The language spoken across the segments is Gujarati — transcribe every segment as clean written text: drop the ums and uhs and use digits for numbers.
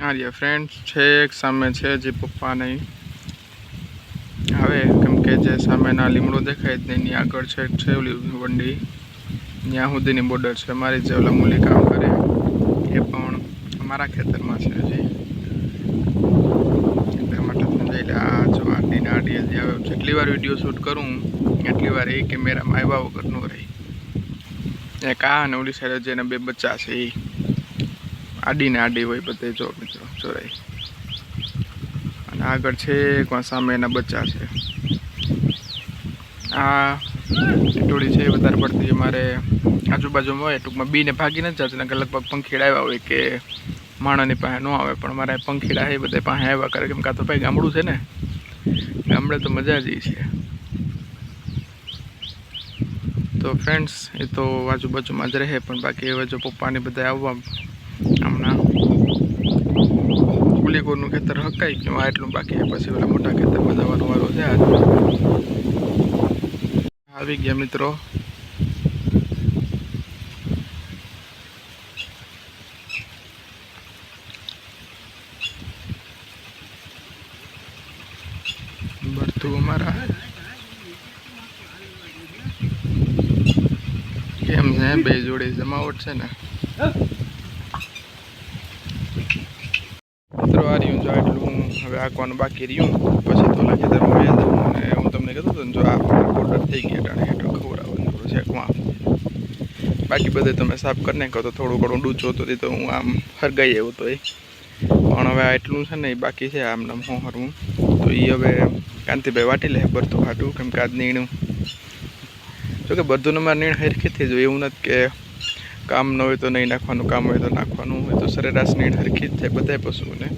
हाँ फ्रेंड्स छेक सामे छे जी पप्पा नहीं हवे केम के जे सामेना લીમડો દેખાય જ નહીં આગળ છે ઓલી વંડી ત્યાં સુધીની બોર્ડર છે મારી જે ઓલા મૂલી કામ કરે એ પણ અમારા ખેતરમાં છે હજી એટલા માટે સમજાય આ જો આડી આડી હજી આવે જેટલી વાર વિડીયો શૂટ કરું એટલી વાર એ કેમેરામાં આવ્યા વગર ન રહી એક આ અને ઓલી સાઈડ જેના બે બચ્ચા છે એ આડી ને આડી હોય બધે જો મિત્રો ચોરાઈ અને આગળ છે કોણ સામે એના બચ્ચા છે આ ટોળી છે વધારે પડતી અમારે આજુબાજુમાં હોય ટૂંકમાં બીને ભાગી નથી જતું કે લગભગ પંખીડા આવ્યા હોય કે માણસની પાસે ન આવે પણ મારે પંખીડા એ બધા પાસે આવ્યા કરે કેમ કાં તો ભાઈ ગામડું છે ને ગામડે તો મજા જ છે તો ફ્રેન્ડ્સ એ તો આજુબાજુમાં જ રહે પણ બાકી હવે જો પપ્પાને બધા આવવા હમણાં કુલીકોરનું ખેતર હકાઈ ગયું એટલું બાકી પછી ઓલા મોટા ખેતરમાં જવાનો વારો છે આજ આવી ગયા મિત્રો બરતું અમારા કેમ છે બે જોડી જમાવટ છે ને મિત્રો આ રહ્યું જો એટલું હવે આંકવાનું બાકી રહ્યું પછી તો લાગે તમે વયા જાઉં અને હું તમને કહેતો હતો ને જો આ બોર્ડર થઈ ગયા ટાણે હેઠળ ખવડાવવાનું છે બાકી બધે તમે સાફ કરી નાખો તો થોડું ઘણું ડૂચો હતો તો હું આમ હરગાઈ આવ્યો તો એ પણ હવે આ એટલું છે ને એ બાકી છે આમ નામ હું હરવું તો એ હવે કાંતિભાઈ વાટી લે બરતું હાટું કેમ કે આજ નીણું જોકે બધું અમારે નીણ હરખી થઈ જાય એવું નથી કે કામ ન હોય તો નહીં નાખવાનું કામ હોય તો નાખવાનું હોય તો સરેરાશ નીણ હરખી જ થાય બધા પશુઓને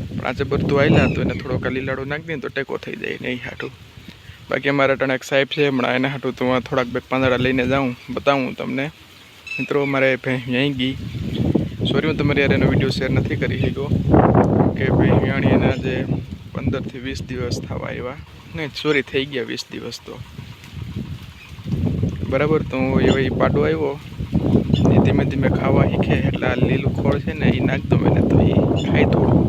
પણ આજે બધું આવેલા તો એને થોડોક લીલાડો નાખી દઈએ તો ટેકો થઈ જાય નહીં હાટું બાકી અમારા ટણે એક સાહેબ છે હમણાં એને હાટું તો હું થોડાક બે પાંદડા લઈને જાઉં બતાવું તમને મિત્રો મારે અહીં ગઈ સોરી હું તમારી યાર એનો વિડીયો શેર નથી કરી શક્યો કે ભાઈ વ્યાણી એના જે 15 થી 20 દિવસ થવા આવ્યા નહીં સોરી થઈ ગયા 20 દિવસ તો બરાબર તો એ પાડો આવ્યો એ ધીમે ધીમે ખાવા શીખે એટલે આ લીલું ખોળ છે ને એ નાખતો એને તો એ ખાય થોડું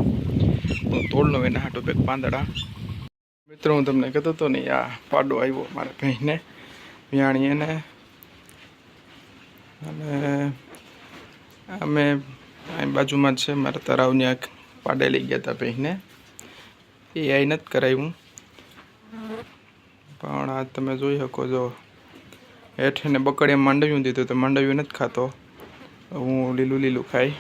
હું તોડનો એના હાટું બે પાંદડા મિત્રો હું તમને કહેતો હતો ને આ પાડો આવ્યો મારા ભાઈને વ્યાણી એને અને અમે અહીં બાજુમાં જ છે મારા તળાવની આંખ પાડે લઈ ગયા હતા ભાઈને એ અહીં નથી કરાવ્યું પણ આ તમે જોઈ શકો છો હેઠ એને બકડીએ માંડવ્યું દીધું તો માંડવ્યું નથી ખાતો હું લીલું ખાઈ